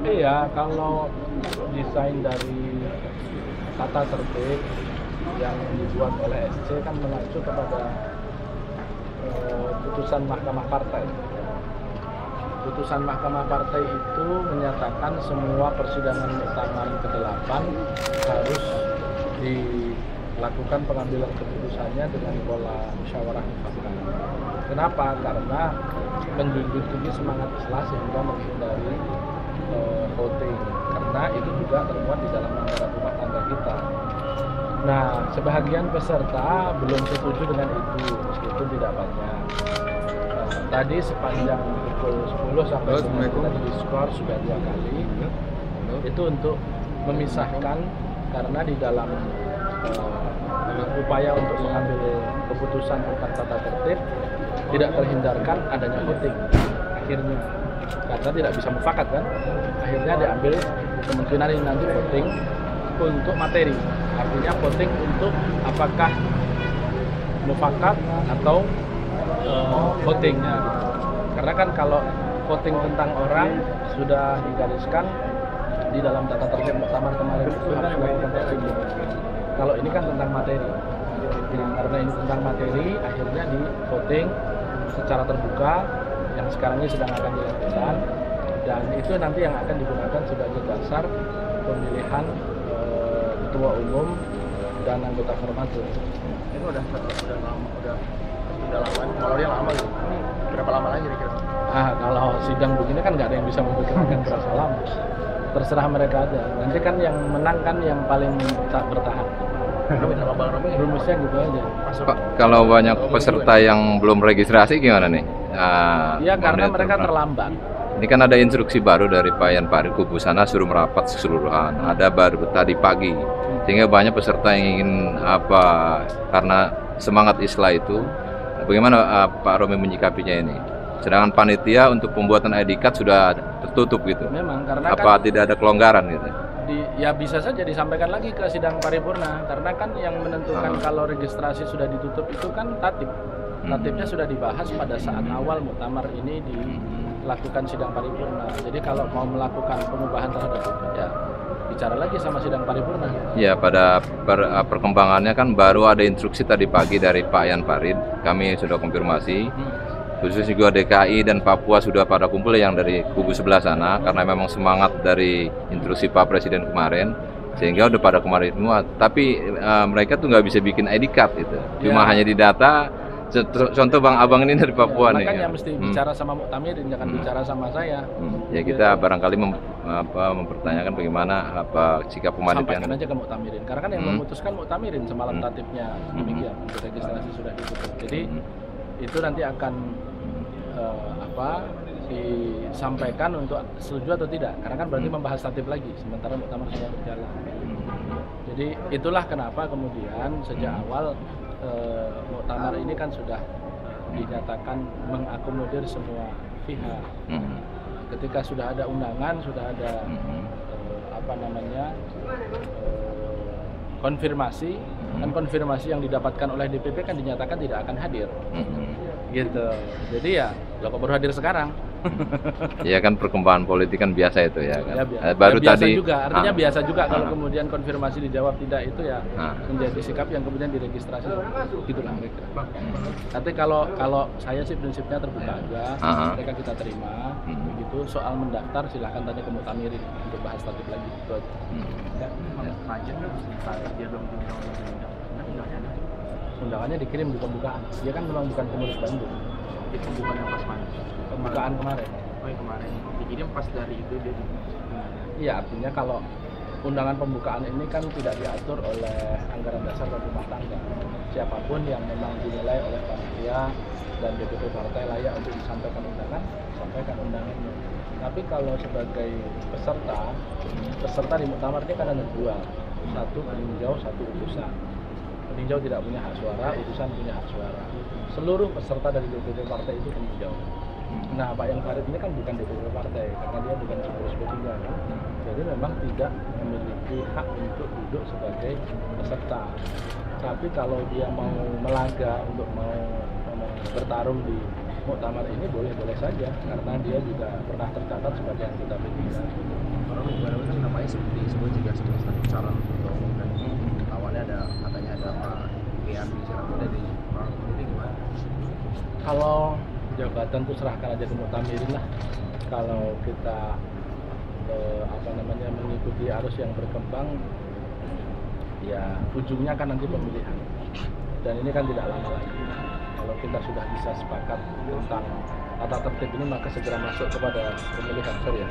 Iya, kalau desain dari tata tertib yang dibuat oleh SC kan mengacu kepada putusan Mahkamah Partai. Putusan Mahkamah Partai itu menyatakan semua persidangan muktamar ke-8 harus dilakukan pengambilan keputusannya dengan pola musyawarah mufakat. Kenapa? Karena menjunjung tinggi semangat Islam sehingga menghindari voting. Karena itu juga termuat di dalam anggaran rumah tangga kita. Nah, sebagian peserta belum setuju dengan itu, meskipun tidak banyak. Tadi sepanjang pukul 10 sampai kita diskor sudah 2 kali. Itu untuk memisahkan, karena di dalam upaya untuk mengambil keputusan tentang tata tertib tidak terhindarkan adanya voting. Akhirnya, karena tidak bisa mufakat kan, akhirnya diambil kemungkinan ini nanti voting untuk materi. Artinya voting untuk apakah mufakat atau votingnya gitu. Karena kan kalau voting tentang orang sudah digariskan di dalam tata tertib muktamar kemarin itu harus dilakukan voting. Kalau ini kan tentang materi. Nah, karena ini tentang materi, akhirnya di voting secara terbuka yang sekarang ini sedang akan dilakukan, dan itu nanti yang akan digunakan sebagai dasar pemilihan ketua umum dan anggota formatur. Ini udah lama, molornya lama gitu. Berapa lama lagi kira-kira? Kalau sidang begini kan nggak ada yang bisa memperkirakan berapa lama. Terserah mereka aja. Nanti kan yang menang kan yang paling bertahan. Rumusnya gitu aja. Pak, kalau banyak peserta yang belum registrasi gimana nih? Iya, karena mereka terlambat. Ini kan ada instruksi baru dari Pak Yan Farid, kubu sana suruh merapat keseluruhan. Ada baru tadi pagi, sehingga banyak peserta yang ingin karena semangat Islah itu. Bagaimana Pak Romi menyikapinya ini? Sedangkan panitia untuk pembuatan ID card sudah tertutup gitu. Memang karena tidak ada kelonggaran gitu? Ya bisa saja disampaikan lagi ke sidang paripurna, karena kan yang menentukan kalau registrasi sudah ditutup itu kan tatib. Tatibnya sudah dibahas pada saat awal muktamar ini dilakukan sidang paripurna. Jadi kalau mau melakukan pengubahan terhadap itu, ya bicara lagi sama sidang paripurna. Ya, pada perkembangannya kan baru ada instruksi tadi pagi dari Pak Yan Farid. Kami sudah konfirmasi. Khusus juga DKI dan Papua sudah pada kumpul yang dari kubu sebelah sana, karena memang semangat dari instruksi Pak Presiden kemarin, sehingga udah pada kemarin semua. Tapi mereka tuh nggak bisa bikin ID card gitu, cuma hanya di data. Contoh Bang Abang ini dari Papua nih. Makanya mesti bicara sama Muktamirin, jangan bicara sama saya. Ya kita barangkali mempertanyakan bagaimana sikap pemanitiaan. Sampaikan aja ke Muktamirin, karena kan yang memutuskan Muktamirin semalam tatibnya demikian, registrasi sudah ditutup. Jadi itu nanti akan disampaikan untuk setuju atau tidak, karena kan berarti membahas tatib lagi sementara muktamar sudah berjalan. Jadi itulah kenapa kemudian sejak awal muktamar ini kan sudah dinyatakan mengakomodir semua pihak. Ketika sudah ada undangan, sudah ada konfirmasi, dan konfirmasi yang didapatkan oleh DPP kan dinyatakan tidak akan hadir. Gitu. Jadi ya, kok baru hadir sekarang? Ya kan perkembangan politik kan biasa itu ya kan. Ya, baru biasa tadi juga, artinya biasa juga kalau kemudian konfirmasi dijawab tidak, itu ya menjadi sikap yang kemudian diregistrasi. Gitulah mereka. Nanti kalau saya sih prinsipnya terbuka aja, mereka kita terima. Begitu soal mendaftar silahkan tanya ke Muktamirin untuk bahas tatib lagi. Itu aja. Undangannya dikirim di pembukaan. Dia kan memang bukan pengurus Bandung. Di pembukaan pas mana? Pembukaan kemarin. Oh yang kemarin. Dikirim pas dari itu dia. Iya, artinya kalau undangan pembukaan ini kan tidak diatur oleh anggaran dasar dan rumah tangga. Siapapun yang memang dinilai oleh panitia dan DPP partai layak untuk disampaikan undangan, sampaikan undangannya. Tapi kalau sebagai peserta di muktamar ini kan ada 2. Satu peninjau, satu utusan. Peninjau tidak punya hak suara, utusan punya hak suara. Seluruh peserta dari DPP partai itu peninjau. Nah, Pak Yan Farid ini kan bukan DPP partai, karena dia bukan pengurus P3 kan. Jadi memang tidak memiliki hak untuk duduk sebagai peserta. Tapi kalau dia mau melaga untuk mau bertarung di muktamar ini boleh-boleh saja karena dia juga pernah tercatat sebagai anggota P3. Orang negara kan namanya seperti disebut juga sebagai satu calon ketua umum dan awalnya ada katanya ada Pak Kian Bicara dari orang ini gimana? Kalau jabatan itu serahkan aja ke muktamirin lah. Kalau kita mengikuti arus yang berkembang, ya ujungnya kan nanti pemilihan. Dan ini kan tidak lama lagi. Kalau kita sudah bisa sepakat tentang tata tertib ini, maka segera masuk kepada pemilihan. Sorry ya.